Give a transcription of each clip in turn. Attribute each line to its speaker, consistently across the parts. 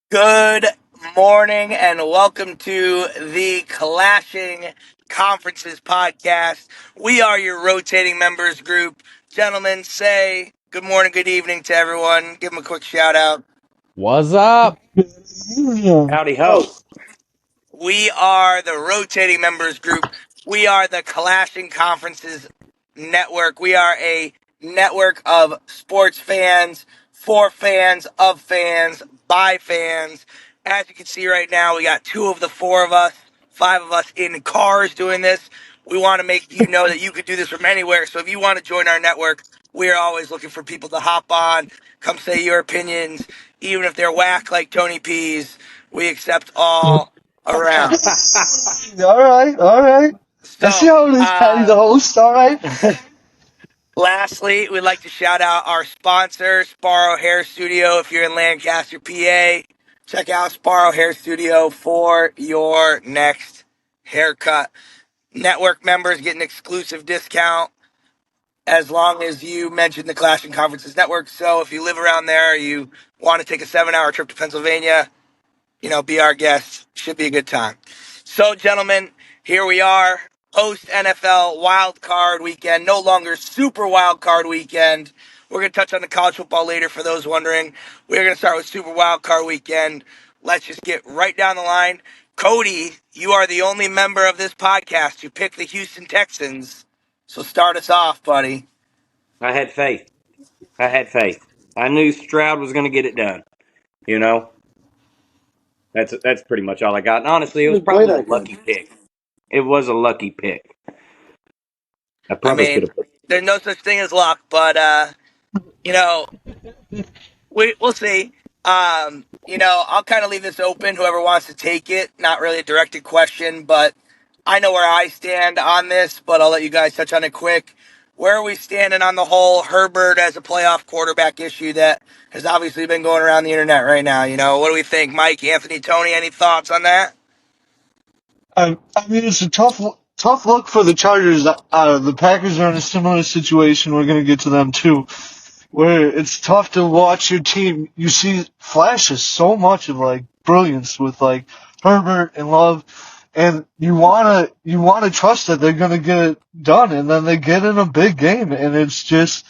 Speaker 1: Good morning and welcome to the Clashing Conferences podcast. We are your rotating members group. Gentlemen, say good morning, good evening to everyone. Give them a quick shout out.
Speaker 2: What's up?
Speaker 3: Howdy ho.
Speaker 1: We are the rotating members group. We are the Clashing Conferences network. We are a network of sports fans, for fans, of fans, by fans. As you can see right now, we got two of the four of us, five of us in cars doing this. We want to make you know that you could do this from anywhere. So if you want to join our network, we're always looking for people to hop on, come say your opinions, even if they're whack like Tony P's. We accept all around.
Speaker 4: All right. I see
Speaker 1: So,
Speaker 4: how it is, Patty the host. All right.
Speaker 1: lastly, we'd like to shout out our sponsor, Sparrow Hair Studio. If you're in Lancaster, PA, check out Sparrow Hair Studio for your next haircut. Network members get an exclusive discount as long as you mention the Clash and Conferences Network. So if you live around there, you want to take a 7-hour trip to Pennsylvania, be our guest. Should be a good time. So, gentlemen, here we are. Post NFL wild card weekend. No longer super wild card weekend. We're going to touch on the college football later for those wondering. We're going to start with super wild card weekend. Let's just get right down the line. Cody, you are the only member of this podcast who picked the Houston Texans. So start us off, buddy.
Speaker 3: I had faith. I knew Stroud was going to get it done. You know, that's pretty much all I got. And honestly, it was
Speaker 5: Didn't play
Speaker 3: probably a
Speaker 5: that good.
Speaker 3: lucky pick. It was a lucky pick. I
Speaker 1: I
Speaker 3: probably should
Speaker 1: mean,
Speaker 3: have put.
Speaker 1: there's no such thing as luck, but, you know, we'll see. I'll kind of leave this open. Whoever wants to take it, not really a directed question, but I know where I stand on this. But I'll let you guys touch on it quick. Where are we standing on the whole Herbert as a playoff quarterback issue that has obviously been going around the internet right now? What do we think, Mike, Anthony, Tony? Any thoughts on that?
Speaker 4: I mean, it's a tough look for the Chargers. The Packers are in a similar situation. We're going to get to them too, where it's tough to watch your team. You see flashes so much of like brilliance with like Herbert and Love, and you wanna trust that they're going to get it done, and then they get in a big game, and it's just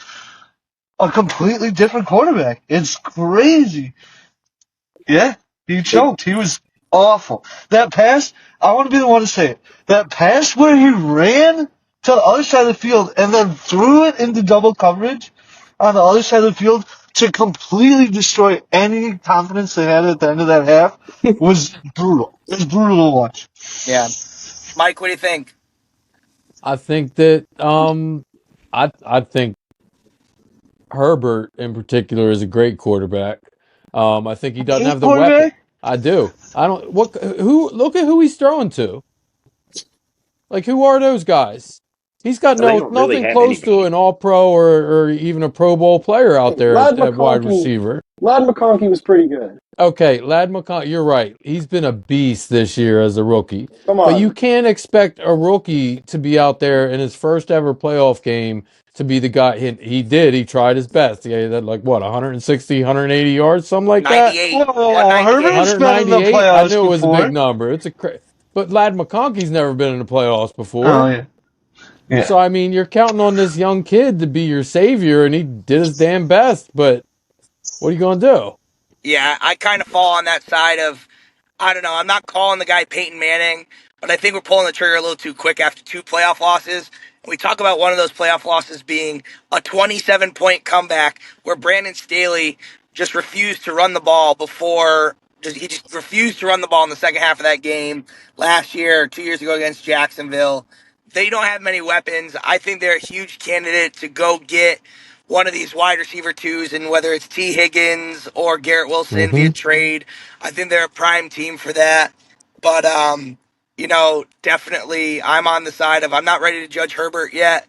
Speaker 4: a completely different quarterback. It's crazy. Yeah, he choked. He was awful. That pass, I want to be the one to say it. That pass where he ran to the other side of the field and then threw it into double coverage on the other side of the field to completely destroy any confidence they had at the end of that half was brutal. It was brutal to watch.
Speaker 1: Yeah, Mike, what do you think?
Speaker 2: I think that I think Herbert in particular is a great quarterback. I think he doesn't
Speaker 4: Good
Speaker 2: have the weapon.
Speaker 4: quarterback?
Speaker 2: I do. I don't who look at who he's throwing to. Like who are those guys? He's got
Speaker 3: They don't really
Speaker 2: nothing
Speaker 3: have
Speaker 2: close to
Speaker 3: anybody.
Speaker 2: an all pro or even a Pro Bowl player
Speaker 5: Hey,
Speaker 2: out there
Speaker 5: Lad
Speaker 2: at wide
Speaker 5: McConkey.
Speaker 2: receiver.
Speaker 5: Lad McConkey was pretty good.
Speaker 2: Okay, Lad McConkey, you're right. He's been a beast this year as a rookie.
Speaker 5: Come
Speaker 2: But you
Speaker 5: on.
Speaker 2: can't expect a rookie to be out there in his first ever playoff game to be the guy. He did. He tried his best. He had like, what, 160, 180 yards, something like that?
Speaker 1: 98,
Speaker 4: Well,
Speaker 1: 198.
Speaker 4: Herbert's been in the
Speaker 2: 198? I
Speaker 4: playoffs
Speaker 2: knew it was a big
Speaker 4: before.
Speaker 2: number. But Lad McConkey's never been in the playoffs
Speaker 4: Oh,
Speaker 2: before.
Speaker 4: yeah. Yeah.
Speaker 2: So, I mean, you're counting on this young kid to be your savior, and he did his damn best. But what are you going to do?
Speaker 1: Yeah, I kind of fall on that side of, I don't know. I'm not calling the guy Peyton Manning, but I think we're pulling the trigger a little too quick after two playoff losses. And we talk about one of those playoff losses being a 27-point comeback where Brandon Staley just refused to run the ball he just refused to run the ball in the second half of that game last year or 2 years ago against Jacksonville. They don't have many weapons. I think they're a huge candidate to go get one of these wide receiver twos, and whether it's T. Higgins or Garrett Wilson via
Speaker 2: Mm-hmm.
Speaker 1: trade, I think they're a prime team for that. But definitely I'm on the side of I'm not ready to judge Herbert yet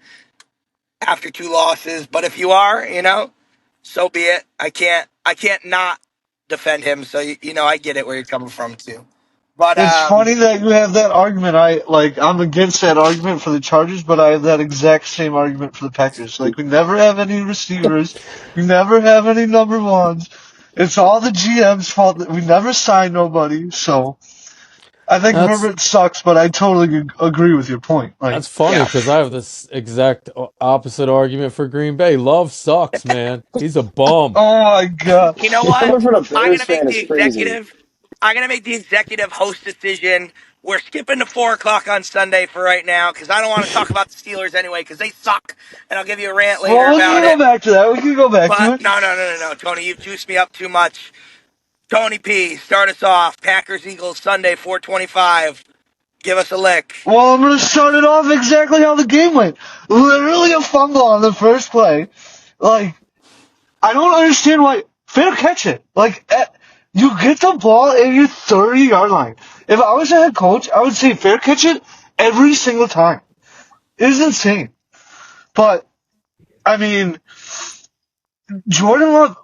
Speaker 1: after two losses. But if you are, so be it. I can't not defend him. So I get it where you're coming from too. But
Speaker 4: It's funny that you have that argument. I'm against that argument for the Chargers, but I have that exact same argument for the Packers. Like, we never have any receivers. We never have any number ones. It's all the GM's fault that we never signed nobody. So I think
Speaker 2: That's
Speaker 4: Herbert sucks, but I totally agree with your point. Like,
Speaker 2: that's funny
Speaker 1: Yeah.
Speaker 2: because I have this exact opposite argument for Green Bay. Love sucks, man. He's a bum.
Speaker 4: oh my god.
Speaker 1: You know what?
Speaker 5: Coming from a
Speaker 1: I'm
Speaker 5: Bears
Speaker 1: gonna make
Speaker 5: fan
Speaker 1: the
Speaker 5: is crazy.
Speaker 1: executive. I'm gonna make the executive host decision. We're skipping to 4 o'clock on Sunday for right now because I don't want to talk about the Steelers anyway because they suck, and I'll give you a rant later
Speaker 4: Well, we
Speaker 1: about
Speaker 4: can go
Speaker 1: it.
Speaker 4: back to that. We can go back to
Speaker 1: But
Speaker 4: it.
Speaker 1: no, Tony, you've juiced me up too much. Tony P, start us off. Packers Eagles Sunday 4:25. Give us a lick.
Speaker 4: Well, I'm going to start it off exactly how the game went. Literally a fumble on the first play. Like, I don't understand why. Fair catch it. Like, you get the ball at your 30-yard line. If I was a head coach, I would say fair catch it every single time. It is insane. But, I mean, Jordan Love,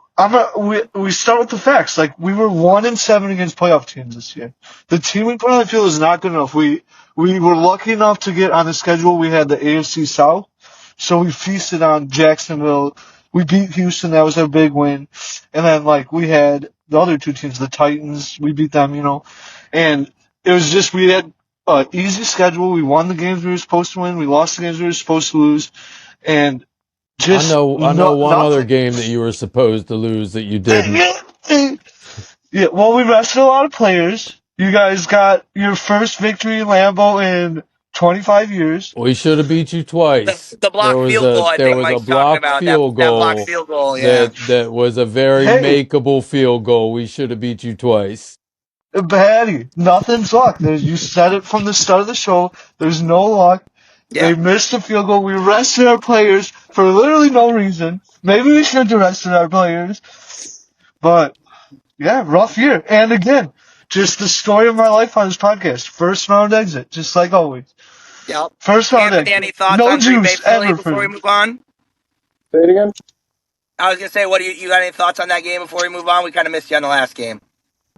Speaker 4: we start with the facts. Like, we were 1-7 against playoff teams this year. The team we put on the field is not good enough. We were lucky enough to get on the schedule. We had the AFC South, so we feasted on Jacksonville. We beat Houston. That was our big win. And then, like, we had the other two teams, the Titans. We beat them, and it was just, we had an easy schedule. We won the games we were supposed to win. We lost the games we were supposed to lose. And just
Speaker 2: I know one other
Speaker 4: nothing.
Speaker 2: game that you were supposed to lose that you didn't.
Speaker 4: Yeah, well, we rested a lot of players. You guys got your first victory in Lambeau in 25 years.
Speaker 2: We should have beat you twice.
Speaker 1: The block field goal, I
Speaker 2: There
Speaker 1: think
Speaker 2: was a
Speaker 1: Mike's talking
Speaker 2: blocked
Speaker 1: about that
Speaker 2: field
Speaker 1: that block
Speaker 2: goal
Speaker 1: field goal. Yeah.
Speaker 2: that was a very
Speaker 4: Hey,
Speaker 2: makeable field goal. We should have beat you twice.
Speaker 4: Patty, nothing's luck. You said it from the start of the show. There's no luck. They
Speaker 1: Yep.
Speaker 4: missed the field goal. We rested our players for literally no reason. Maybe we should have rested our players. But, yeah, rough year. And again, just the story of my life on this podcast. First round exit, just like always.
Speaker 1: Yep.
Speaker 4: First round
Speaker 1: Anthony,
Speaker 4: exit.
Speaker 1: any thoughts
Speaker 4: No
Speaker 1: on Green Bay
Speaker 4: juice
Speaker 1: Philly
Speaker 4: ever for
Speaker 1: before we
Speaker 4: me.
Speaker 1: move on?
Speaker 5: Say it again.
Speaker 1: I was gonna say, what do you got any thoughts on that game before we move on? We kind of missed you on the last game.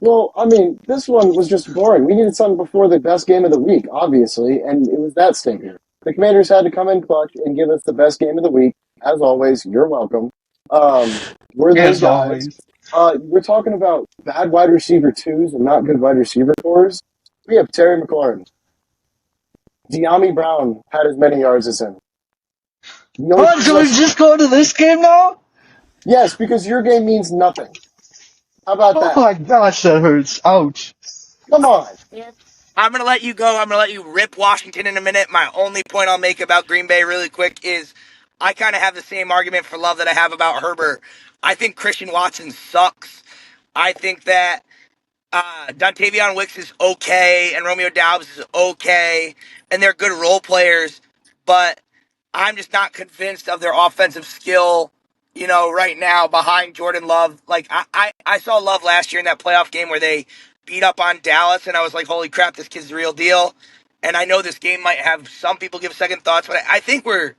Speaker 5: Well, I mean, this one was just boring. We needed something before the best game of the week, obviously, and it was that stinker. The Commanders had to come in clutch and give us the best game of the week. As always, you're welcome. We're those
Speaker 4: As
Speaker 5: guys.
Speaker 4: always.
Speaker 5: We're talking about bad wide receiver twos and not good wide receiver cores. We have Terry McLaurin. De'Ami Brown had as many yards as him. The only
Speaker 4: What,
Speaker 5: person
Speaker 4: so we
Speaker 5: that's
Speaker 4: just go to this game now?
Speaker 5: yes, because your game means nothing. How about
Speaker 4: Oh
Speaker 5: that?
Speaker 4: my gosh, that hurts. Ouch.
Speaker 5: Come on.
Speaker 1: I'm gonna let you go. I'm gonna let you rip Washington in a minute. My only point I'll make about Green Bay really quick is I kind of have the same argument for Love that I have about Herbert. I think Christian Watson sucks. I think that Dontavion Wicks is okay, and Romeo Doubs is okay, and they're good role players, but I'm just not convinced of their offensive skill, right now behind Jordan Love. Like, I saw Love last year in that playoff game where they beat up on Dallas, and I was like, holy crap, this kid's the real deal. And I know this game might have some people give second thoughts, but I think we're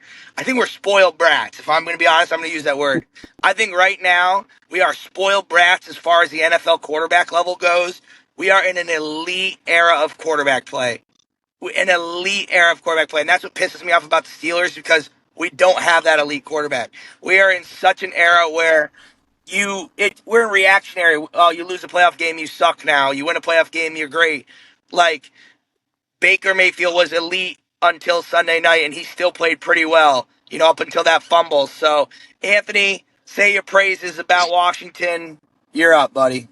Speaker 1: spoiled brats. If I'm going to be honest, I'm going to use that word. I think right now we are spoiled brats as far as the NFL quarterback level goes. We are in an elite era of quarterback play. An elite era of quarterback play. And that's what pisses me off about the Steelers because we don't have that elite quarterback. We are in such an era where we're reactionary. Oh, you lose a playoff game, you suck now. You win a playoff game, you're great. Like, Baker Mayfield was elite until Sunday night, and he still played pretty well, up until that fumble. So, Anthony, say your praises about Washington. You're up, buddy.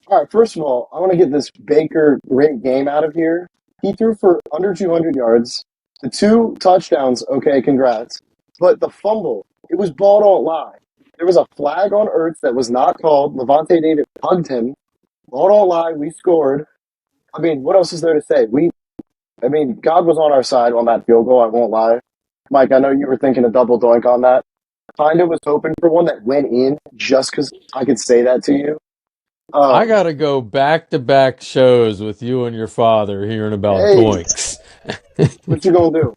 Speaker 5: All right, first of all, I want to get this Baker great game out of here. He threw for under 200 yards. The 2 touchdowns, okay, congrats. But the fumble, it was ball don't lie. There was a flag on Ertz that was not called. Levante David hugged him. Ball don't lie, we scored. I mean, what else is there to say? God was on our side on that field goal, I won't lie. Mike, I know you were thinking a double doink on that. Kind of was hoping for one that went in just because I could say that to you.
Speaker 2: I
Speaker 5: Um,
Speaker 2: gotta go back to back shows with you and your father hearing about
Speaker 5: hey,
Speaker 2: doinks.
Speaker 5: what you gonna do?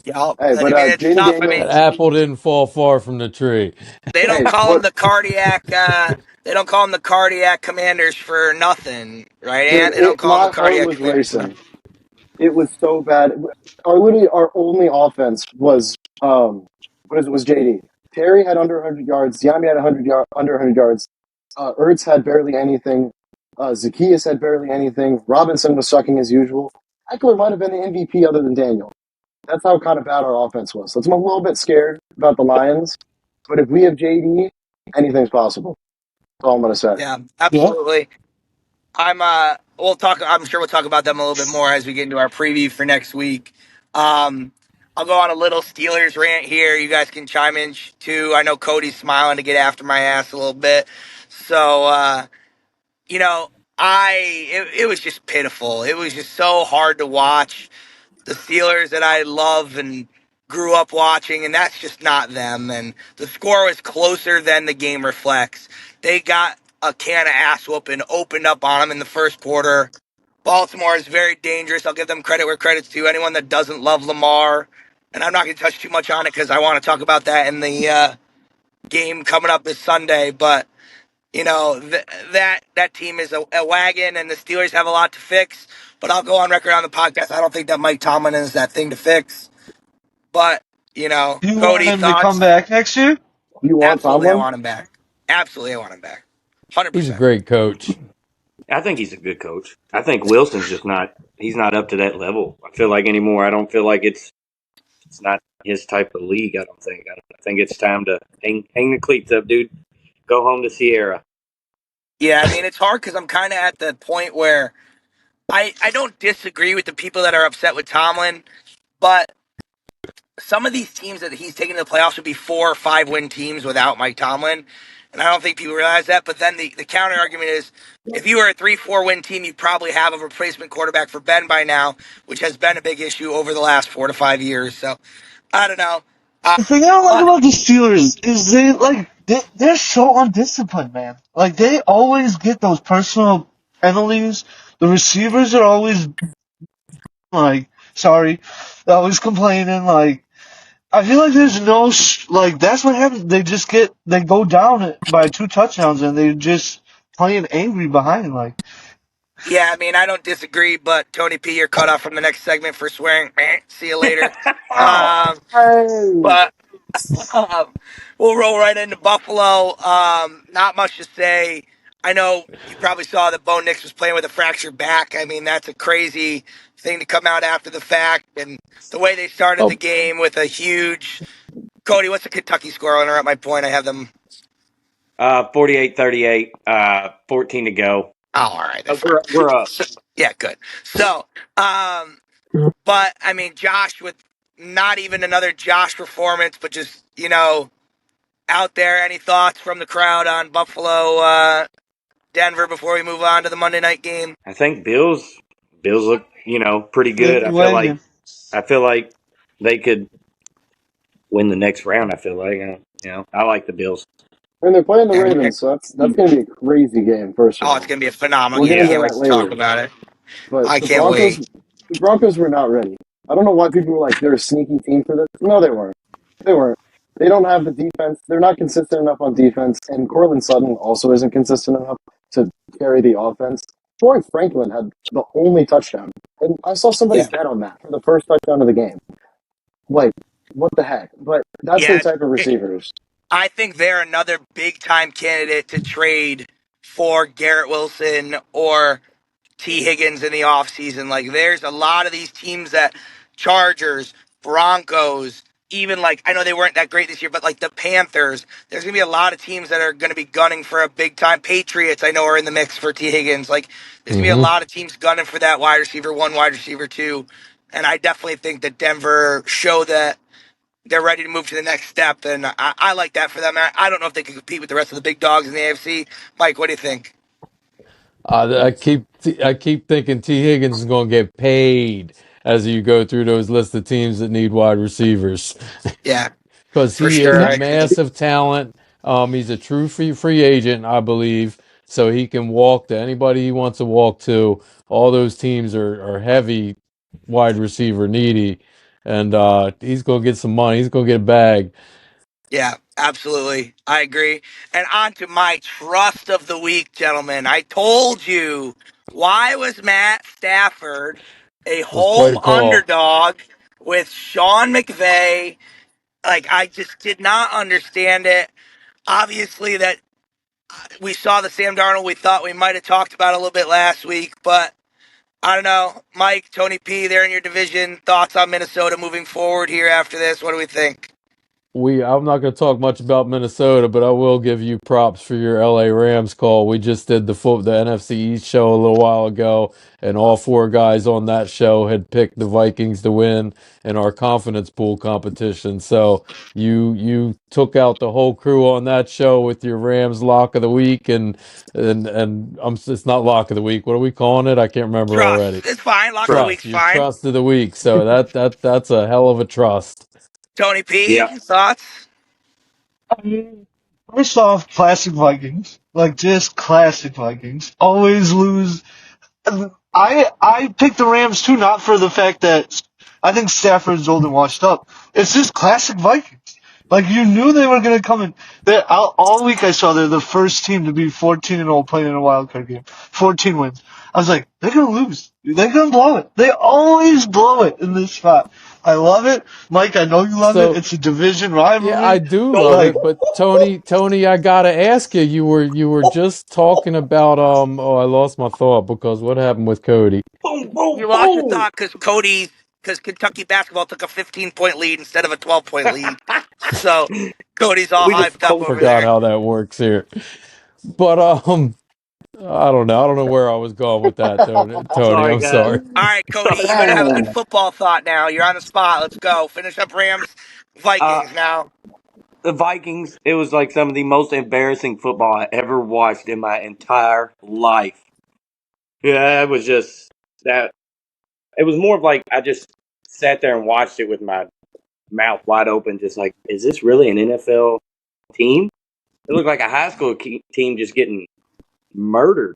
Speaker 1: Yep.
Speaker 5: Hey,
Speaker 1: I
Speaker 5: but
Speaker 1: mean, it's
Speaker 5: Jaden
Speaker 1: tough. I mean,
Speaker 2: That
Speaker 5: Daniels,
Speaker 2: apple didn't fall far from the tree.
Speaker 1: they don't
Speaker 5: hey,
Speaker 1: call them
Speaker 5: what,
Speaker 1: the cardiac. They don't call them the cardiac commanders for nothing, right,
Speaker 5: dude?
Speaker 1: Ant? They don't call them the
Speaker 5: My heart
Speaker 1: cardiac
Speaker 5: was
Speaker 1: commanders for
Speaker 5: racing.
Speaker 1: nothing.
Speaker 5: It was so bad. Our only offense was what is it? Was JD? Terry had under 100 yards. Yami had under 100 yards. Ertz had barely anything. Zacchaeus had barely anything. Robinson was sucking as usual. Eckler might have been the MVP other than Daniel. That's how kind of bad our offense was. So I'm a little bit scared about the Lions. But if we have JD, anything's possible. That's all I'm going to say.
Speaker 1: Yeah,
Speaker 4: Yeah.
Speaker 1: absolutely. I'm sure we'll talk about them a little bit more as we get into our preview for next week. I'll go on a little Steelers rant here. You guys can chime in too. I know Cody's smiling to get after my ass a little bit. So, you know, it was just pitiful. It was just so hard to watch the Steelers that I love and grew up watching, and that's just not them. And the score was closer than the game reflects. They got a can of ass whooping opened up on them in the first quarter. Baltimore is very dangerous. I'll give them credit where credit's due. Anyone that doesn't love Lamar, and I'm not going to touch too much on it because I want to talk about that in the game coming up this Sunday. But that team is a wagon, and the Steelers have a lot to fix. But I'll go on record on the podcast. I don't think that Mike Tomlin is that thing to fix. But
Speaker 4: Do you want
Speaker 1: Cody,
Speaker 4: him to come
Speaker 1: thoughts?
Speaker 4: back next year?
Speaker 5: You want
Speaker 1: Absolutely, I
Speaker 5: Tomlin?
Speaker 1: want him back. Absolutely, I want him back. hundred
Speaker 2: He's a
Speaker 1: percent.
Speaker 2: great coach.
Speaker 3: I think he's a good coach. I think Wilson's just not. He's not up to that level. I feel like anymore. I don't feel like it's not his type of league. I think it's time to hang the cleats up, dude. Go home to Sierra.
Speaker 1: Yeah, I mean it's hard because I'm kind of at the point where I don't disagree with the people that are upset with Tomlin, but some of these teams that he's taking to the playoffs would be 4 or 5 win teams without Mike Tomlin. And I don't think people realize that. But then the counter argument is if you were a 3-4 win team, you probably have a replacement quarterback for Ben by now, which has been a big issue over the last 4 to 5 years. So I don't know.
Speaker 4: The thing I don't like
Speaker 1: But
Speaker 4: about the Steelers is they're so undisciplined, man. Like they always get those personal penalties. The receivers are always like sorry, they're always complaining. Like I feel like there's no like that's what happens. They go down by 2 touchdowns and they're just playing angry behind. Like
Speaker 1: yeah, I mean, I don't disagree. But Tony P, you're cut off from the next segment for swearing. See you later. Um,
Speaker 5: Hey,
Speaker 1: but Um, we'll roll right into Buffalo. Not much to say. I know you probably saw that Bo Nix was playing with a fractured back. I mean, that's a crazy thing to come out after the fact. And the way they started the
Speaker 2: Oh,
Speaker 1: game with a huge Cody, what's the Kentucky score? I'll interrupt my point. I have them.
Speaker 3: 48-38, 14 to go.
Speaker 1: Oh, all right, they're fine.
Speaker 3: We're up.
Speaker 1: So, yeah, good. So, but I mean, Josh with not even another Josh performance, but just out there. Any thoughts from the crowd on Buffalo, Denver before we move on to the Monday night game?
Speaker 3: I think Bills look pretty good.
Speaker 4: the wagon.
Speaker 3: I feel like they could win the next round. I feel like I like the Bills.
Speaker 5: and they're playing the
Speaker 1: Yeah,
Speaker 5: Ravens, so that's going to be a crazy game. First of
Speaker 1: oh, it's
Speaker 5: all,
Speaker 1: gonna be a phenomenal
Speaker 5: we'll get
Speaker 1: game. I
Speaker 5: into
Speaker 1: can't
Speaker 3: Yeah,
Speaker 1: wait
Speaker 5: that
Speaker 1: to talk
Speaker 5: later.
Speaker 1: about it.
Speaker 5: But
Speaker 1: I can't wait.
Speaker 5: The Broncos were not ready. I don't know why people were like they're a sneaky team for this. No, they weren't. They weren't. They don't have the defense. They're not consistent enough on defense, and Cortland Sutton also isn't consistent enough to carry the offense. Troy Franklin had the only touchdown, and I saw somebody
Speaker 1: Yeah,
Speaker 5: bet on that for the first touchdown of the game. Like, what the heck? But that's their
Speaker 1: yeah.
Speaker 5: type of receivers.
Speaker 1: I think they're another big time candidate to trade for Garrett Wilson or T. Higgins in the offseason. Like, there's a lot of these teams that Chargers, Broncos, even like, I know they weren't that great this year, but like the Panthers, there's going to be a lot of teams that are going to be gunning for a big time. Patriots, I know, are in the mix for T. Higgins. Like, there's going to be a
Speaker 2: hmm
Speaker 1: lot of teams gunning for that wide receiver one, wide receiver two. And I definitely think that Denver showed that they're ready to move to the next step. And I like that for them. I don't know if they can compete with the rest of the big dogs in the AFC. Mike, what do you think?
Speaker 2: I keep thinking T. Higgins is going to get paid as you go through those list of teams that need wide receivers
Speaker 1: Yeah,
Speaker 2: because
Speaker 1: for
Speaker 2: he is
Speaker 1: sure.
Speaker 2: a
Speaker 1: I agree.
Speaker 2: massive talent. He's a true free agent, I believe, so he can walk to anybody he wants to walk to. All those teams are heavy wide receiver needy, and he's going to get some money. He's going to get a bag.
Speaker 1: Yeah, absolutely. I agree. And on to my trust of the week, gentlemen. I told you, why was Matt Stafford a
Speaker 2: It was quite
Speaker 1: home
Speaker 2: a call.
Speaker 1: underdog with Sean McVay? Like, I just did not understand it. Obviously, that we saw the Sam Darnold we thought we might have talked about a little bit last week, but I don't know. Mike, Tony P, they're in your division. Thoughts on Minnesota moving forward here after this? What do we think?
Speaker 2: I'm not going to talk much about Minnesota, but I will give you props for your LA Rams call. We just did the NFC East show a little while ago, and all four guys on that show had picked the Vikings to win in our confidence pool competition. So you took out the whole crew on that show with your Rams lock of the week, and it's not lock of the week. What are we calling it? I can't remember
Speaker 1: Trust.
Speaker 2: already.
Speaker 1: It's fine. Lock of the
Speaker 2: Trust,
Speaker 1: week's
Speaker 2: your
Speaker 1: fine.
Speaker 2: trust of the week. So that's a hell of a trust.
Speaker 1: Tony P,
Speaker 3: Yeah.
Speaker 1: thoughts?
Speaker 4: I mean, first off, classic Vikings. Like, just classic Vikings. Always lose. I picked the Rams too, not for the fact that I think Stafford's old and washed up. It's just classic Vikings. Like, you knew they were going to come in. All week I saw they're the first team to be 14-0 playing in a wild card game. 14 wins. I was like, they're going to lose. They're going to blow it. They always blow it in this spot. I love it. Mike, I know you love it.
Speaker 2: So
Speaker 4: It's a division
Speaker 2: yeah, I
Speaker 4: rivalry.
Speaker 2: do love
Speaker 3: Boom,
Speaker 4: Like,
Speaker 2: it, but Tony, I gotta ask you. You were just talking about Oh, I lost my thought because what happened with Cody?
Speaker 3: boom, boom,
Speaker 1: You lost your
Speaker 3: boom.
Speaker 1: thought because Kentucky basketball took a 15-point lead instead of a 12-point lead. So Cody's all
Speaker 3: We just
Speaker 1: hyped up
Speaker 2: I
Speaker 1: over
Speaker 3: told you.
Speaker 2: forgot
Speaker 1: there.
Speaker 2: how that works here. But I don't know. I don't know where I was going with that, Tony.
Speaker 3: Sorry,
Speaker 2: I'm
Speaker 3: guys.
Speaker 2: sorry.
Speaker 1: All right, Cody,
Speaker 3: Sorry.
Speaker 1: you better have a good
Speaker 5: Man,
Speaker 1: football thought now. You're on the spot. Let's go. Finish up Rams,
Speaker 3: Uh,
Speaker 1: Vikings now.
Speaker 3: the Vikings. It was like some of the most embarrassing football I ever watched in my entire life. Yeah, it was just that. It was more of like I just sat there and watched it with my mouth wide open, just like, is this really an NFL team? It looked like a high school team just getting murdered.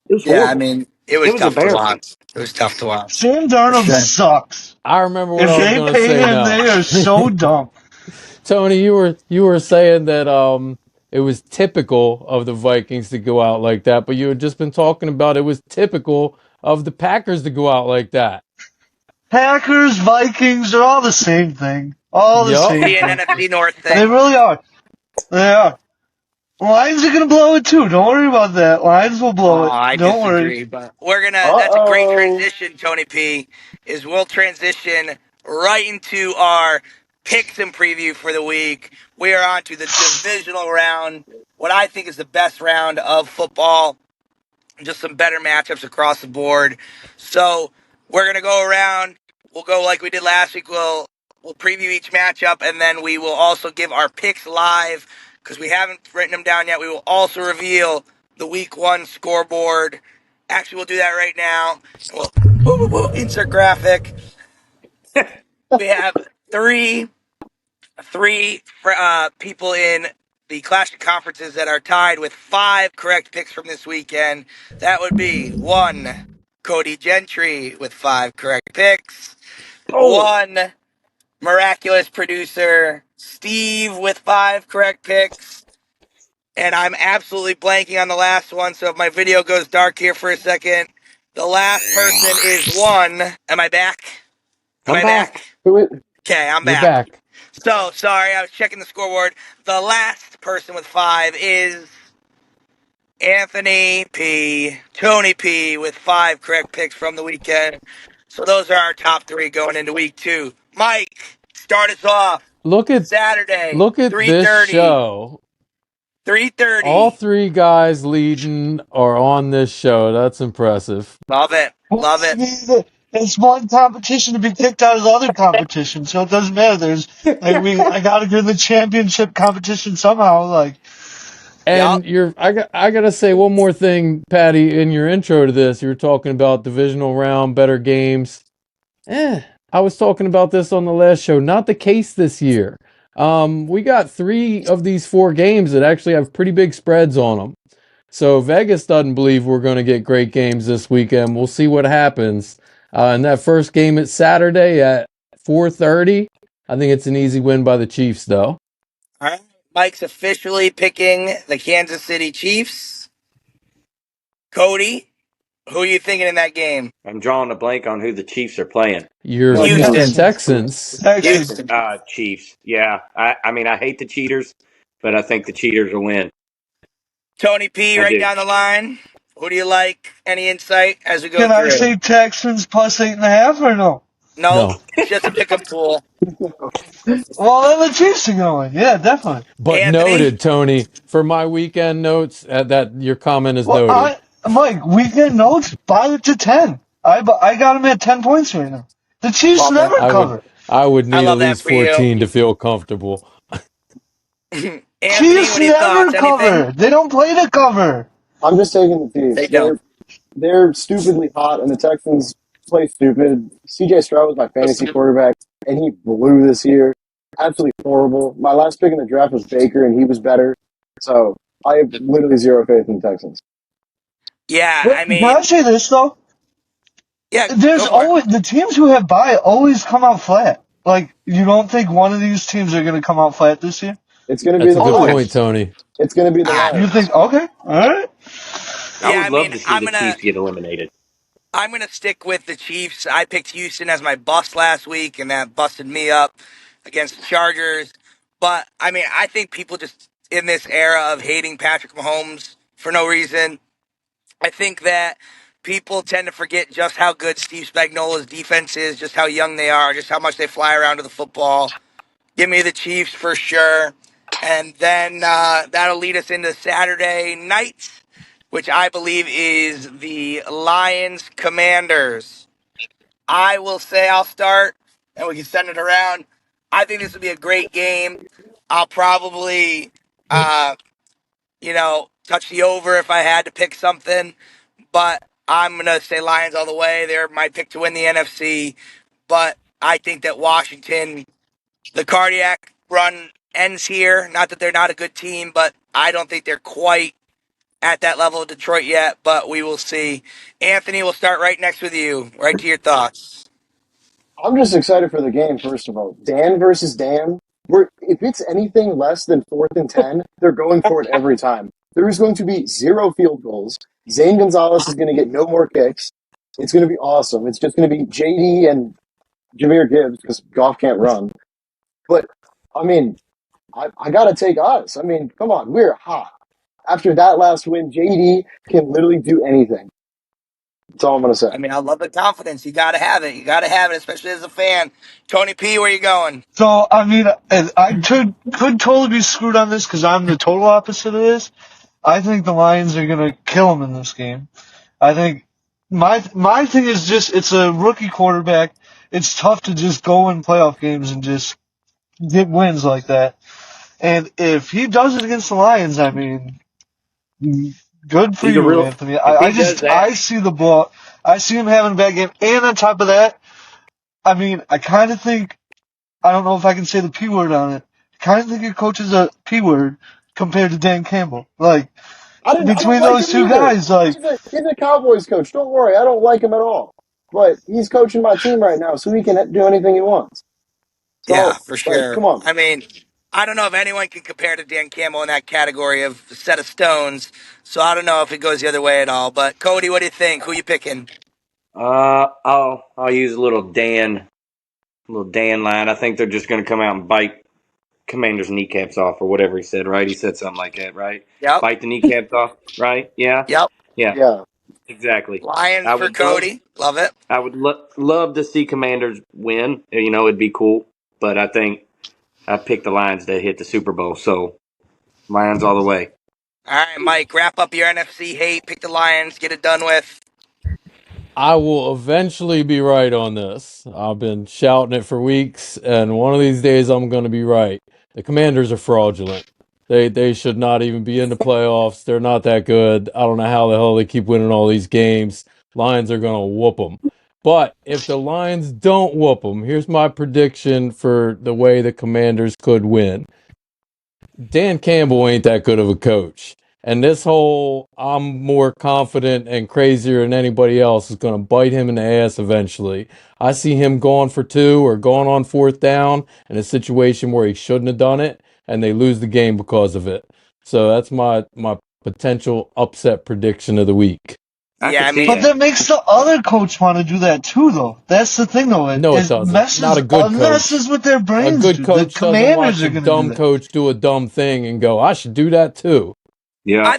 Speaker 3: It was
Speaker 1: Yeah, I
Speaker 3: horrible.
Speaker 1: mean, it
Speaker 3: It
Speaker 1: was
Speaker 3: was
Speaker 1: tough to
Speaker 3: embarrassing.
Speaker 1: watch. It was tough to watch.
Speaker 4: Sam
Speaker 1: For
Speaker 4: Darnold
Speaker 1: sure.
Speaker 4: sucks.
Speaker 2: I remember what
Speaker 4: If
Speaker 2: I was
Speaker 4: they
Speaker 2: gonna
Speaker 4: pay
Speaker 2: say
Speaker 4: him,
Speaker 2: now.
Speaker 4: they are so dumb.
Speaker 2: Tony, you were saying that it was typical of the Vikings to go out like that, but you had just been talking about it was typical of the Packers to go out like that.
Speaker 4: Packers, Vikings, they're all the same thing. All the
Speaker 2: Yup.
Speaker 1: Should
Speaker 4: same
Speaker 1: be an
Speaker 4: thing.
Speaker 1: NFC North
Speaker 4: They
Speaker 1: thing.
Speaker 4: really are. They are. Lions are gonna blow it too. Don't worry about that. Lions will
Speaker 1: Oh,
Speaker 4: blow it.
Speaker 1: I
Speaker 4: Don't worry.
Speaker 1: disagree, but we're gonna. That's a great
Speaker 5: uh-oh.
Speaker 1: transition, Tony P. Is we'll transition right into our picks and preview for the week. We are on to the divisional round. What I think is the best round of football. Just some better matchups across the board. So we're gonna go around. We'll go like we did last week. We'll preview each matchup, and then we will also give our picks live because we haven't written them down yet. We will also reveal the week one scoreboard. Actually, we'll do that right now. We'll insert graphic. We have three people in the Clash of Conferences that are tied with 5 correct picks from this weekend. That would be one, Cody Gentry with 5 correct picks.
Speaker 3: Boom.
Speaker 1: One, miraculous producer Steve with 5 correct picks. And I'm absolutely blanking on the last one, so if my video goes dark here for a second, the last person is one. Am I back? Am
Speaker 3: I'm
Speaker 1: I back?
Speaker 3: back.
Speaker 5: Who it?
Speaker 1: Okay, I'm
Speaker 2: You're
Speaker 1: back.
Speaker 2: back.
Speaker 1: So, sorry, I was checking the scoreboard. The last person with 5 is Anthony P. Tony P. with 5 correct picks from the weekend. So, those are our top 3 going into week 2. Mike, start us off.
Speaker 2: Look at
Speaker 1: Saturday,
Speaker 2: look at this
Speaker 1: 3:30.
Speaker 2: show. All
Speaker 1: 3:30.
Speaker 2: three guys leading are on this show. That's impressive.
Speaker 1: Love it.
Speaker 4: Well,
Speaker 1: Love
Speaker 4: I
Speaker 1: it.
Speaker 4: mean, it's one competition to be kicked out of the other competition, so it doesn't matter. There's like I gotta get in the championship competition somehow. Like,
Speaker 1: Yup.
Speaker 2: And I gotta say one more thing, Patty. In your intro to this, you were talking about divisional round, better games. I was talking about this on the last show. Not the case this year. We got 3 of these 4 games that actually have pretty big spreads on them. So Vegas doesn't believe we're going to get great games this weekend. We'll see what happens. And that first game at Saturday at 4:30. I think it's an easy win by the Chiefs, though.
Speaker 1: All right. Mike's officially picking the Kansas City Chiefs. Cody, Who are you thinking in that game?
Speaker 3: I'm drawing a blank on who the Chiefs are playing.
Speaker 2: You're thinking
Speaker 1: Houston.
Speaker 2: Texans.
Speaker 4: Texans.
Speaker 1: Houston.
Speaker 3: Chiefs. Yeah. I mean, I hate the cheaters, but I think the cheaters will win.
Speaker 1: Tony P,
Speaker 3: I
Speaker 1: right
Speaker 3: do.
Speaker 1: down the line. Who do you like? Any insight as we go
Speaker 4: Can I
Speaker 1: through?
Speaker 4: say Texans plus 8.5 or no?
Speaker 1: Nope.
Speaker 2: No.
Speaker 1: It's just a pick 'em pool.
Speaker 4: Well, then the Chiefs are going. Yeah, definitely.
Speaker 2: But
Speaker 1: Anthony?
Speaker 2: noted, Tony, for my weekend notes, that your comment is
Speaker 4: Well,
Speaker 2: noted.
Speaker 4: Mike, weekend notes, 5 to 10. I got them at 10 points right now. The Chiefs
Speaker 1: Love it.
Speaker 4: never
Speaker 2: I would
Speaker 4: cover.
Speaker 2: I would
Speaker 1: I
Speaker 2: need at
Speaker 1: love that
Speaker 2: least
Speaker 1: for you.
Speaker 2: 14 to feel comfortable.
Speaker 1: Anthony,
Speaker 4: Chiefs
Speaker 1: what are your
Speaker 4: never
Speaker 1: thoughts? Anything?
Speaker 4: cover. They don't play to cover.
Speaker 5: I'm just taking the
Speaker 1: They
Speaker 5: Chiefs.
Speaker 1: don't.
Speaker 5: They're stupidly hot, and the Texans play stupid. C.J. Stroud was my fantasy quarterback, and he blew this year. Absolutely horrible. My last pick in the draft was Baker, and he was better. So I have literally zero faith in the Texans.
Speaker 1: Yeah,
Speaker 4: But
Speaker 1: I
Speaker 4: can I
Speaker 1: mean,
Speaker 4: say this though?
Speaker 1: yeah,
Speaker 4: There's
Speaker 1: go for it.
Speaker 4: always the teams who have bye always come out flat. Like you don't think one of these teams are going to come out flat this year?
Speaker 5: It's going to be
Speaker 2: That's a
Speaker 5: the
Speaker 2: good point,
Speaker 5: Lions.
Speaker 4: Always.
Speaker 2: Tony.
Speaker 5: It's going to be the
Speaker 1: Ah,
Speaker 4: You
Speaker 5: Lions.
Speaker 4: think okay, all right?
Speaker 3: I
Speaker 1: yeah,
Speaker 3: would
Speaker 1: I
Speaker 3: love
Speaker 1: mean,
Speaker 3: to see the Chiefs get eliminated.
Speaker 1: I'm gonna stick with the Chiefs. I picked Houston as my bust last week, and that busted me up against the Chargers. But I mean, I think people just in this era of hating Patrick Mahomes for no reason, I think that people tend to forget just how good Steve Spagnuolo's defense is, just how young they are, just how much they fly around to the football. Give me the Chiefs for sure. And then that'll lead us into Saturday night, which I believe is the Lions Commanders. I will say I'll start, and we can send it around. I think this will be a great game. I'll probably, uh, touch the over if I had to pick something, but I'm going to say Lions all the way. They're my pick to win the NFC, but I think that Washington, the cardiac run ends here. Not that they're not a good team, but I don't think they're quite at that level of Detroit yet, but we will see. Anthony, we'll start right next with you. Right to your thoughts.
Speaker 5: I'm just excited for the game, first of all. Dan versus Dan. If it's anything less than 4th and 10, they're going for it every time. There is going to be zero field goals. Zane Gonzalez is going to get no more kicks. It's going to be awesome. It's just going to be JD and Jameer Gibbs because Goff can't run. But, I mean, I got to take us. I mean, come on. We're hot. After that last win, JD can literally do anything. That's all I'm going to say.
Speaker 1: I mean, I love the confidence. You got to have it. You got to have it, especially as a fan. Tony P, where you going?
Speaker 4: So I mean, I could totally be screwed on this because I'm the total opposite of this. I think the Lions are gonna kill them in this game. I think my thing is just it's a rookie quarterback. It's tough to just go in playoff games and just get wins like that. And if he does it against the Lions, I mean, good for
Speaker 3: He's a
Speaker 4: you,
Speaker 3: real.
Speaker 4: Anthony.
Speaker 3: If he does that,
Speaker 4: I see the ball. I see him having a bad game. And on top of that, I mean, I kind of think I don't know if I can say the P word on it. I kind of think your coach is a P word compared to Dan Campbell. Like
Speaker 5: I don't
Speaker 4: between
Speaker 5: like
Speaker 4: those
Speaker 5: him
Speaker 4: two
Speaker 5: either.
Speaker 4: guys, like
Speaker 5: He's a Cowboys coach. Don't worry, I don't like him at all. But he's coaching my team right now, so he can do anything he wants.
Speaker 1: Yeah,
Speaker 5: So,
Speaker 1: for
Speaker 5: like,
Speaker 1: sure.
Speaker 5: come on.
Speaker 1: I mean, I don't know if anyone can compare to Dan Campbell in that category of set of stones. So I don't know if it goes the other way at all. But Cody, what do you think? Who you picking?
Speaker 3: I'll use a little Dan line. I think they're just going to come out and bite Commander's kneecaps off or whatever he said. Right? He said something like that. Right?
Speaker 1: Yep.
Speaker 3: Bite the kneecaps off. Right? Yeah.
Speaker 1: Yep.
Speaker 3: Yeah.
Speaker 5: Yeah,
Speaker 3: Exactly.
Speaker 1: Lions
Speaker 3: I
Speaker 1: for
Speaker 3: would love.
Speaker 1: Cody. Love it.
Speaker 3: I would love to see Commanders win. It'd be cool. But I think I picked the Lions to hit the Super Bowl. So Lions all the way.
Speaker 1: All right, Mike, wrap up your NFC hate. Pick the Lions. Get it done with.
Speaker 2: I will eventually be right on this. I've been shouting it for weeks, and one of these days I'm going to be right. The Commanders are fraudulent. They should not even be in the playoffs. They're not that good. I don't know how the hell they keep winning all these games. Lions are going to whoop them. But if the Lions don't whoop them, here's my prediction for the way the Commanders could win. Dan Campbell ain't that good of a coach. And this whole I'm more confident and crazier than anybody else is going to bite him in the ass eventually. I see him going for two or going on 4th down in a situation where he shouldn't have done it, and they lose the game because of it. So that's my potential upset prediction of the week.
Speaker 3: I
Speaker 1: Yeah,
Speaker 3: could
Speaker 1: I
Speaker 3: see
Speaker 4: But
Speaker 1: mean,
Speaker 3: that.
Speaker 4: that makes the other coach want to do that too, though. That's the thing, though. It,
Speaker 2: No, it
Speaker 4: it
Speaker 2: doesn't. Not a good coach.
Speaker 4: messes with their
Speaker 2: A
Speaker 4: brains,
Speaker 2: good
Speaker 4: dude. The
Speaker 2: coach doesn't
Speaker 4: Commanders
Speaker 2: watch
Speaker 4: are
Speaker 2: a
Speaker 4: gonna do
Speaker 2: dumb
Speaker 4: that.
Speaker 2: coach do a dumb thing and go, I should do that too.
Speaker 3: Yeah.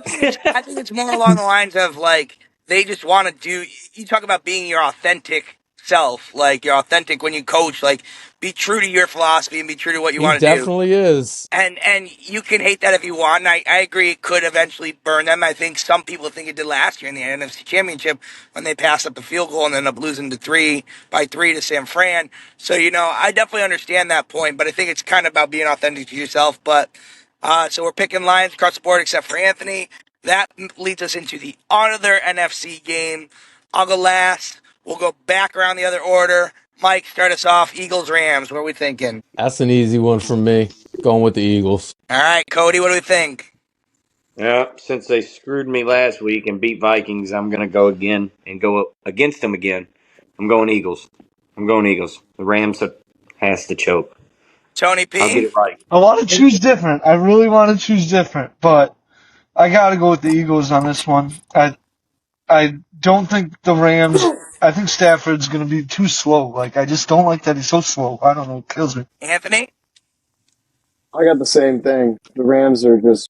Speaker 1: I think it's more along the lines of like they just want to do. You talk about being your authentic self, like you're authentic when you coach. Like be true to your philosophy and be true to what you
Speaker 2: He
Speaker 1: want to do.
Speaker 2: definitely is.
Speaker 1: And you can hate that if you want. And I agree it could eventually burn them. I think some people think it did last year in the NFC Championship when they passed up the field goal and ended up losing by three to San Fran. So, I definitely understand that point, but I think it's kind of about being authentic to yourself. But so we're picking Lions across the board except for Anthony. That leads us into the other NFC game. I'll go last. We'll go back around the other order. Mike, start us off. Eagles, Rams. What are we thinking?
Speaker 2: That's an easy one for me. Going with the Eagles.
Speaker 1: All right, Cody, what do we think?
Speaker 3: Yeah, since they screwed me last week and beat Vikings, I'm going to go again and go against them again. I'm going Eagles. I'm going Eagles. The Rams has to choke.
Speaker 1: Tony
Speaker 3: I'll get
Speaker 1: P?
Speaker 3: it right.
Speaker 4: I want to choose different. I really want to choose different, but I gotta go with the Eagles on this one. I don't think the Rams. I think Stafford's gonna be too slow. Like I just don't like that he's so slow. I don't know. It kills me.
Speaker 1: Anthony?
Speaker 5: I got the same thing. The Rams are just.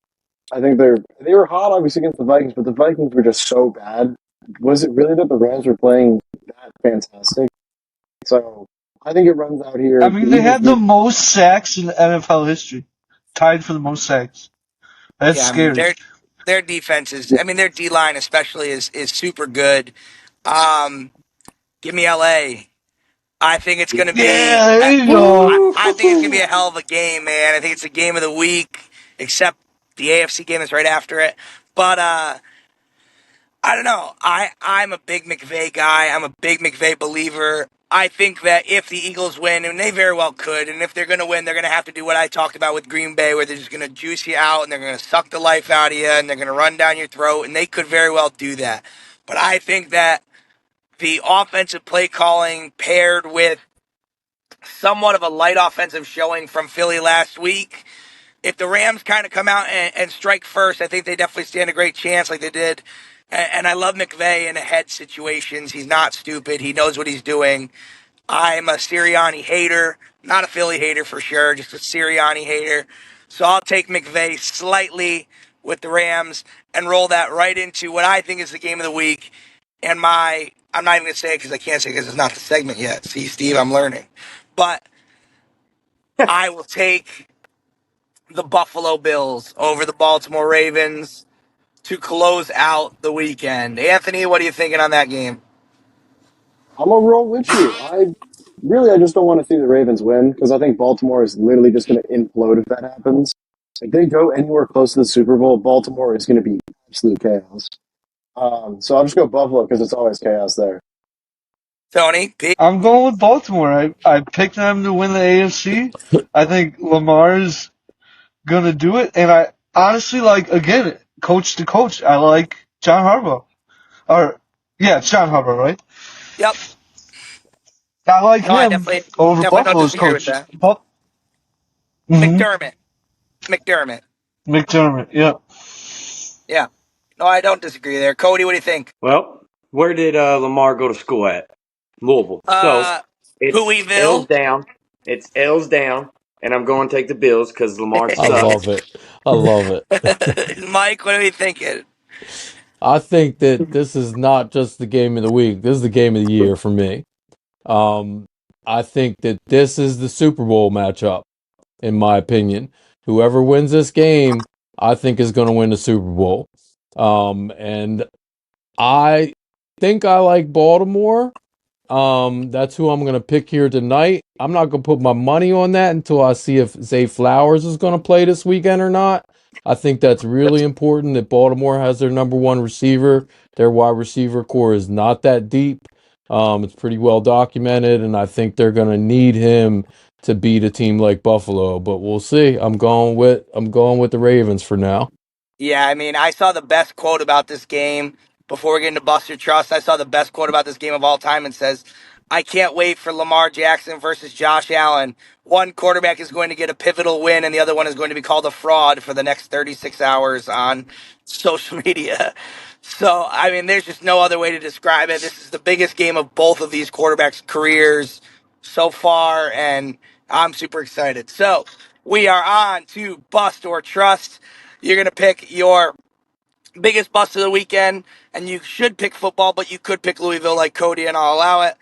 Speaker 5: I think they were hot obviously against the Vikings, but the Vikings were just so bad. Was it really that the Rams were playing that fantastic? So I think it runs out
Speaker 4: I
Speaker 5: here. The
Speaker 4: mean, they
Speaker 5: Eagles
Speaker 4: had the
Speaker 5: get.
Speaker 4: most sacks in NFL history, tied for the most sacks. That's
Speaker 1: Yeah, I mean
Speaker 4: scary.
Speaker 1: their defense is I mean their D line especially is super good. Um Give me LA. I think it's gonna be
Speaker 4: Yeah, there you go.
Speaker 1: I think it's gonna be a hell of a game, man. I think it's the game of the week, except the AFC game is right after it. But I don't know. I'm a big McVay guy. I'm a big McVay believer. I think that if the Eagles win, and they very well could, and if they're going to win, they're going to have to do what I talked about with Green Bay, where they're just going to juice you out and they're going to suck the life out of you and they're going to run down your throat, and they could very well do that. But I think that the offensive play calling paired with somewhat of a light offensive showing from Philly last week, if the Rams kind of come out and strike first, I think they definitely stand a great chance like they did. And I love McVay in ahead situations. He's not stupid. He knows what he's doing. I'm a Sirianni hater, not a Philly hater for sure, just a Sirianni hater. So I'll take McVay slightly with the Rams and roll that right into what I think is the game of the week. And I'm not even going to say it because I can't say it because it's not the segment yet. See, Steve, I'm learning. But I will take the Buffalo Bills over the Baltimore Ravens to close out the weekend. Anthony, what are you thinking on that game?
Speaker 5: I'm gonna roll with you. I just don't want to see the Ravens win because I think Baltimore is literally just going to implode if that happens. If they go anywhere close to the Super Bowl, Baltimore is going to be absolute chaos. So I'll just go Buffalo because it's always chaos there.
Speaker 1: Tony, Pete?
Speaker 4: I'm going with Baltimore. I picked them to win the AFC. I think Lamar's gonna do it, and I honestly like again coach to coach. I like John Harbaugh. Or yeah, it's John Harbaugh, right?
Speaker 1: Yep.
Speaker 4: I like
Speaker 1: No, I
Speaker 4: him over
Speaker 1: definitely don't
Speaker 4: Buffalo's
Speaker 1: disagree with
Speaker 4: coach.
Speaker 1: that.
Speaker 4: But
Speaker 1: McDermott. McDermott.
Speaker 4: McDermott, yeah.
Speaker 1: Yeah. No, I don't disagree there. Cody, what do you think?
Speaker 3: Well, where did Lamar go to school at? Louisville. So
Speaker 1: Uh,
Speaker 3: it's L's
Speaker 1: Hueyville.
Speaker 3: down. It's L's down. And I'm going to take the Bills because Lamar
Speaker 2: I love
Speaker 3: sucks.
Speaker 2: it. I love it.
Speaker 1: Mike, what are you thinking?
Speaker 2: I think that this is not just the game of the week. This is the game of the year for me. Um, I think that this is the Super Bowl matchup, in my opinion. Whoever wins this game, I think is going to win the Super Bowl. And I think I like Baltimore. That's who I'm gonna pick here tonight. I'm not gonna put my money on that until I see if Zay Flowers is gonna play this weekend or not. I think that's really important that Baltimore has their number one receiver. Their wide receiver core is not that deep. It's pretty well documented, and I think they're gonna need him to beat a team like Buffalo. But we'll see. I'm going with the Ravens for now.
Speaker 1: Yeah, I mean, I saw the best quote about this game before we get into Buster Trust. I saw the best quote about this game of all time and says, I can't wait for Lamar Jackson versus Josh Allen. One quarterback is going to get a pivotal win, and the other one is going to be called a fraud for the next 36 hours on social media. So, I mean, there's just no other way to describe it. This is the biggest game of both of these quarterbacks' careers so far, and I'm super excited. So, we are on to Bust or Trust. You're going to pick your biggest bust of the weekend, and you should pick football, but you could pick Louisville like Cody, and I'll allow it.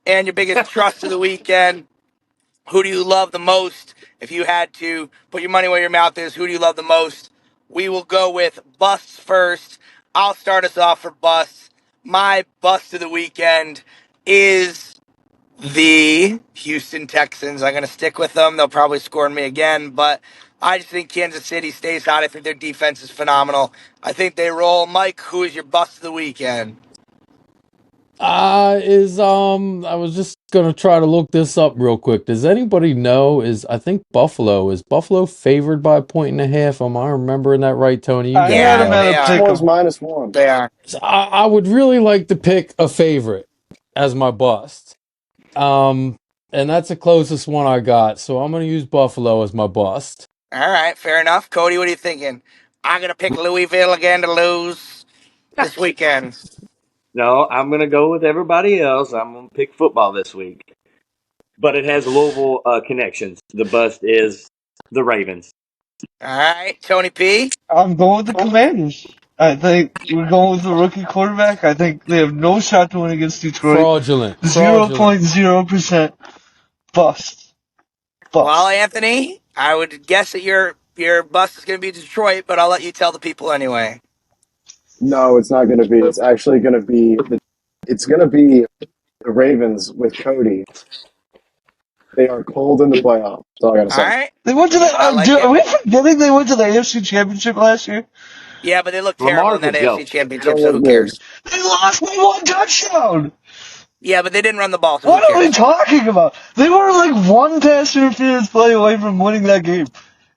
Speaker 1: And your biggest trust of the weekend. Who do you love the most? If you had to put your money where your mouth is, who do you love the most? We will go with busts first. I'll start us off for busts. My bust of the weekend is the Houston Texans. I'm going to stick with them. They'll probably score me again, but I just think Kansas City stays hot. I think their defense is phenomenal. I think they roll. Mike, who is your bust of the weekend?
Speaker 2: I was just gonna try to look this up real quick. Does anybody know? I think Buffalo favored by a point and a half? Am I remembering that right, Tony? You
Speaker 4: I
Speaker 2: got it,
Speaker 4: had
Speaker 1: Yeah,
Speaker 4: him
Speaker 2: bro.
Speaker 4: at
Speaker 1: they
Speaker 4: a
Speaker 1: are.
Speaker 4: pick
Speaker 5: Score's
Speaker 4: 'em.
Speaker 5: -1.
Speaker 1: They are.
Speaker 2: So I would really like to pick a favorite as my bust. Um, and that's the closest one I got. So I'm gonna use Buffalo as my bust.
Speaker 1: All right, fair enough. Cody, what are you thinking? I'm going to pick Louisville again to lose this weekend.
Speaker 3: No, I'm going to go with everybody else. I'm going to pick football this week. But it has Louisville connections. The bust is the Ravens.
Speaker 1: All right, Tony P.
Speaker 4: I'm going with the Commanders. I think we're going with the rookie quarterback. I think they have no shot to win against Detroit.
Speaker 2: Fraudulent.
Speaker 4: 0.0% bust.
Speaker 1: Well,
Speaker 4: Bust.
Speaker 1: Anthony, I would guess that your bus is going to be Detroit, but I'll let you tell the people anyway.
Speaker 5: No, it's not going to be. It's actually going to be It's going to be the Ravens with Cody. They are cold in the playoffs. That's all I got to
Speaker 1: All
Speaker 5: say.
Speaker 1: right,
Speaker 4: They went to the.
Speaker 1: I like
Speaker 4: Are
Speaker 1: it.
Speaker 4: we forgetting they went to the AFC Championship last year?
Speaker 1: Yeah, but they look terrible in
Speaker 3: Lamar's a
Speaker 1: that AFC
Speaker 3: joke.
Speaker 5: They
Speaker 1: Championship,
Speaker 5: don't
Speaker 1: so
Speaker 5: look
Speaker 1: who
Speaker 5: good.
Speaker 1: cares?
Speaker 4: They lost by one touchdown.
Speaker 1: Yeah, but they didn't run the ball, so who
Speaker 4: What are we
Speaker 1: cares?
Speaker 4: talking about? They were like one pass interference play away from winning that game.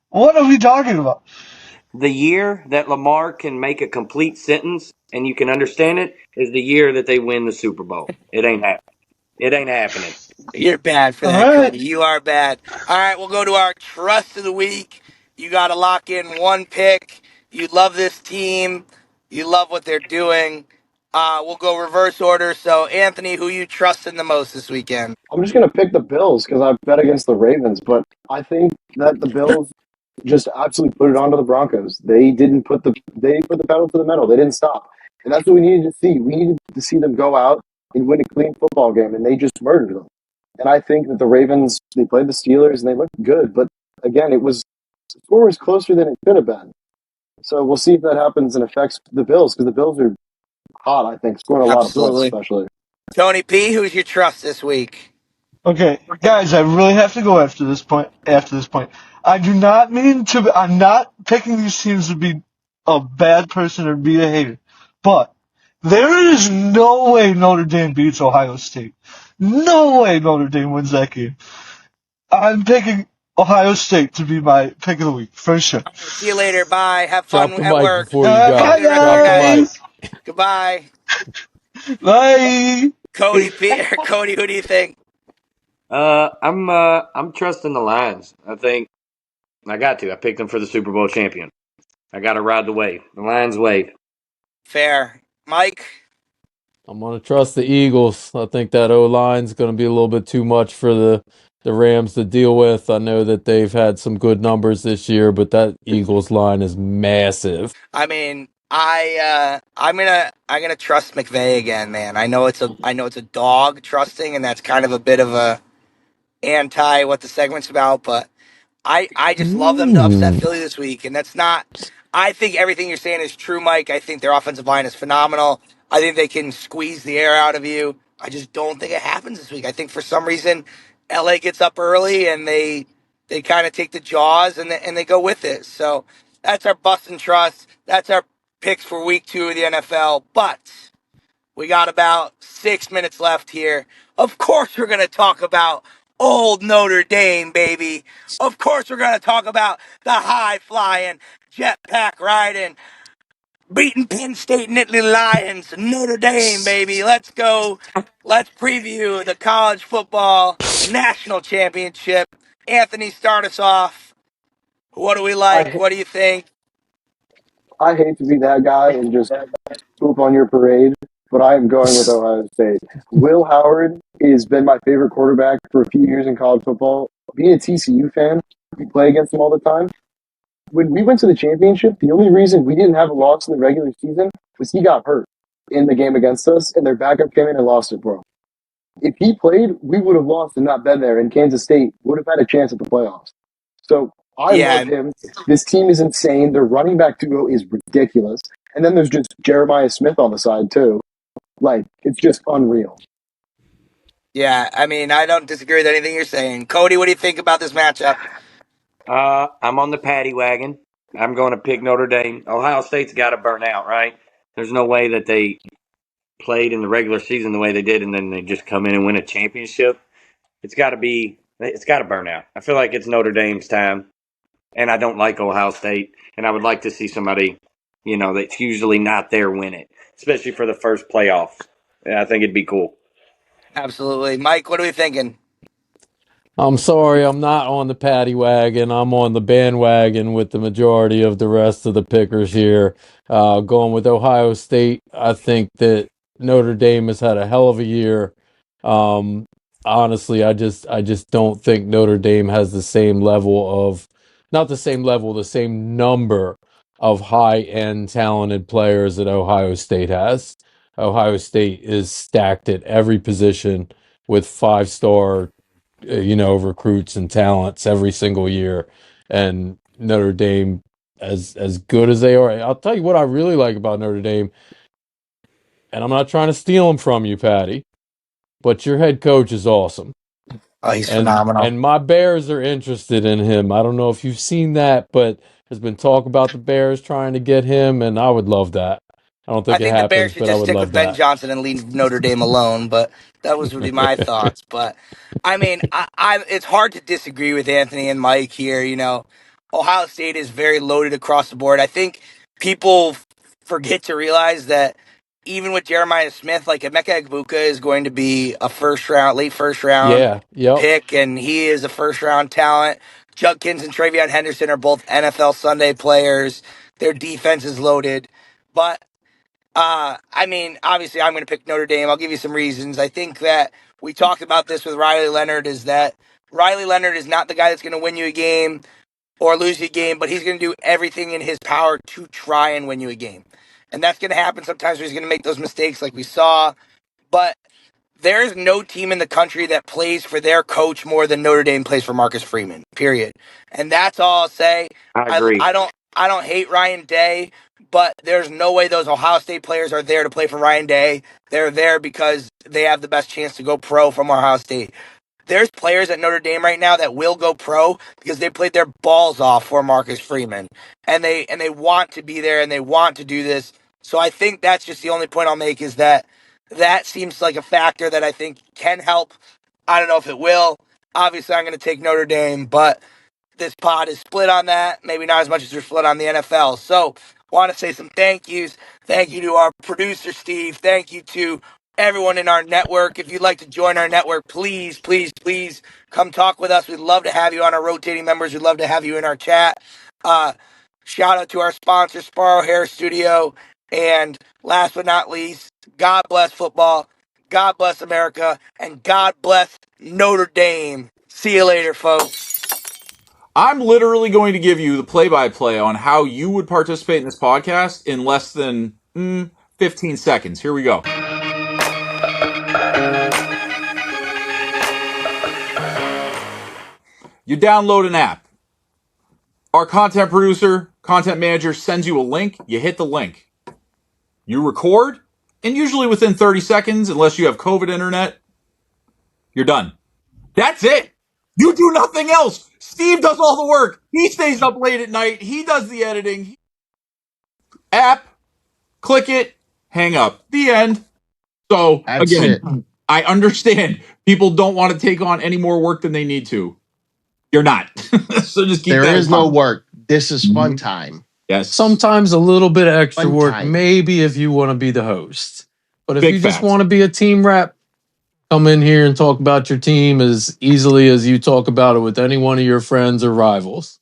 Speaker 4: What are we talking about?
Speaker 3: The year that Lamar can make a complete sentence and you can understand it is the year that they win the Super Bowl. It ain't happening. It ain't happening.
Speaker 1: You're bad for
Speaker 4: All
Speaker 1: that,
Speaker 4: right.
Speaker 1: Cody. You are bad. All right, we'll go to our trust of the week. You got to lock in one pick. You love this team. You love what they're doing. We'll go reverse order. So, Anthony, who you trusting the most this weekend?
Speaker 5: I'm just going to pick the Bills because I bet against the Ravens, but I think that the Bills just absolutely put it onto the Broncos. They put the pedal to the metal. They didn't stop, and that's what we needed to see. We needed to see them go out and win a clean football game, and they just murdered them. And I think that the Ravens, they played the Steelers and they looked good, but again, the score was closer than it could have been. So we'll see if that happens and affects the Bills because the Bills are hot. I think scoring a lot of points,
Speaker 1: Absolutely.
Speaker 5: especially.
Speaker 1: Tony P, who's your trust this week?
Speaker 4: Okay, guys, I really have to go after this point. After this point, I do not mean to. I'm not picking these teams to be a bad person or be a hater, but there is no way Notre Dame beats Ohio State. No way Notre Dame wins that game. I'm picking Ohio State to be my pick of the week for sure.
Speaker 1: All right, see you later. Bye. Have fun
Speaker 2: Drop the
Speaker 1: at
Speaker 2: mic
Speaker 1: work.
Speaker 2: before you
Speaker 1: Enjoy
Speaker 4: Bye,
Speaker 2: go.
Speaker 1: the rest of your
Speaker 2: Drop the
Speaker 1: night.
Speaker 2: mic.
Speaker 4: guys.
Speaker 1: Goodbye.
Speaker 4: Bye.
Speaker 1: Cody P. Cody, who do you think?
Speaker 3: I'm trusting the Lions. I think I got to. I picked them for the Super Bowl champion. I got to ride the wave. The Lions wave.
Speaker 1: Fair. Mike?
Speaker 2: I'm gonna trust the Eagles. I think that O line's gonna be a little bit too much for the Rams to deal with. I know that they've had some good numbers this year, but that Eagles line is massive.
Speaker 1: I mean, I'm gonna trust McVay again, man. I know it's a dog trusting, and that's kind of a bit of a anti what the segment's about, but I just love them to upset
Speaker 2: Mm.
Speaker 1: Philly this week, and that's not. I think everything you're saying is true, Mike. I think their offensive line is phenomenal. I think they can squeeze the air out of you. I just don't think it happens this week. I think for some reason, LA gets up early and they kind of take the jaws and they go with it. So that's our bust and trust. That's our picks for week 2 of the NFL. But we got about 6 minutes left here. Of course, we're going to talk about old Notre Dame, baby. Of course, we're going to talk about the high flying, jetpack riding, beating Penn State Nittany Lions, Notre Dame, baby. Let's go. Let's preview the college football national championship. Anthony, start us off. What do we like?
Speaker 5: I
Speaker 1: What do you think?
Speaker 5: I hate to be that guy and just poop on your parade, but I am going with Ohio State. Will Howard has been my favorite quarterback for a few years in college football. Being a TCU fan, we play against him all the time. When we went to the championship, the only reason we didn't have a loss in the regular season was he got hurt in the game against us, and their backup came in and lost it for him. If he played, we would have lost and not been there, and Kansas State would have had a chance at the playoffs. So I love
Speaker 1: Yeah,
Speaker 5: him. This team is insane. Their running back duo is ridiculous. And then there's just Jeremiah Smith on the side, too. Like, it's just unreal.
Speaker 1: yeah. I mean, I don't disagree with anything you're saying. Cody, what do you think about this matchup?
Speaker 3: I'm on the paddy wagon. I'm going to pick Notre Dame. Ohio State's got to burn out, right? There's no way that they played in the regular season the way they did, and then they just come in and win a championship. It's got to be. It's got to burn out. I feel like it's Notre Dame's time, and I don't like Ohio State, and I would like to see somebody, that's usually not there win it, especially for the first playoffs. Yeah, I think it'd be cool.
Speaker 1: Absolutely. Mike, what are we thinking?
Speaker 2: I'm sorry, I'm not on the paddy wagon. I'm on the bandwagon with the majority of the rest of the pickers here. Going with Ohio State. I think that Notre Dame has had a hell of a year. Um, Honestly, I just don't think Notre Dame has the same level of, not the same level, the same number of high-end talented players that Ohio State has. Ohio State is stacked at every position with five-star recruits and talents every single year. And Notre Dame, as good as they are, I'll tell you what I really like about Notre Dame, and I'm not trying to steal them from you, Patty, but your head coach is awesome.
Speaker 1: Oh, he's
Speaker 2: And
Speaker 1: phenomenal.
Speaker 2: and my Bears are interested in him. I don't know if you've seen that, but there's been talk about the Bears trying to get him, and I would love that. I don't
Speaker 1: I
Speaker 2: think it
Speaker 1: think the Bears
Speaker 2: happens,
Speaker 1: should
Speaker 2: but I
Speaker 1: just
Speaker 2: would
Speaker 1: stick with
Speaker 2: love
Speaker 1: Ben
Speaker 2: that.
Speaker 1: Johnson and leave Notre Dame alone. But that would be my thoughts. But I mean, it's hard to disagree with Anthony and Mike here. Ohio State is very loaded across the board. I think people forget to realize that even with Jeremiah Smith, like Emeka Egbuka is going to be a late first round
Speaker 2: Yeah, yep.
Speaker 1: pick, and he is a first round talent. Judkins and Travion Henderson are both NFL Sunday players. Their defense is loaded. But I mean, obviously, I'm going to pick Notre Dame. I'll give you some reasons. I think that we talked about this with Riley Leonard, is that Riley Leonard is not the guy that's going to win you a game or lose you a game, but he's going to do everything in his power to try and win you a game. And that's going to happen sometimes where he's going to make those mistakes like we saw. But there's no team in the country that plays for their coach more than Notre Dame plays for Marcus Freeman. Period. And that's all I'll say.
Speaker 3: I
Speaker 1: I,
Speaker 3: agree.
Speaker 1: I don't I don't hate Ryan Day, but there's no way those Ohio State players are there to play for Ryan Day. They're there because they have the best chance to go pro from Ohio State. There's players at Notre Dame right now that will go pro because they played their balls off for Marcus Freeman, and they want to be there and they want to do this. So I think that's just the only point I'll make, is that seems like a factor that I think can help. I don't know if it will. Obviously, I'm going to take Notre Dame, but this pod is split on that. Maybe not as much as we're split on the NFL. So, want to say some thank yous. Thank you to our producer, Steve. Thank you to everyone in our network. If you'd like to join our network, please, please, please come talk with us. We'd love to have you on our rotating members. We'd love to have you in our chat. Uh, Shout out to our sponsor, Sparrow Hair Studio. And last but not least, God bless football. God bless America. And God bless Notre Dame. See you later, folks.
Speaker 6: I'm literally going to give you the play-by-play on how you would participate in this podcast in less than 15 seconds. Here we go. You download an app. Our content producer, content manager sends you a link. You hit the link. You record, and usually within 30 seconds, unless you have COVID internet, you're done. That's it. You do nothing else. Steve does all the work. He stays up late at night. He does the editing. App, click it, hang up. The end. So,
Speaker 7: That's
Speaker 6: again,
Speaker 7: it.
Speaker 6: I understand people don't want to take on any more work than they need to. You're not. So just keep
Speaker 7: There
Speaker 6: that
Speaker 7: is
Speaker 6: in
Speaker 7: no
Speaker 6: mind.
Speaker 7: work. This is fun time.
Speaker 6: Yes.
Speaker 2: Sometimes a little bit of extra
Speaker 7: Fun
Speaker 2: work,
Speaker 7: time.
Speaker 2: maybe if you want to be the host. But if
Speaker 6: Big
Speaker 2: you just
Speaker 6: facts.
Speaker 2: want to be a team rep, come in here and talk about your team as easily as you talk about it with any one of your friends or rivals.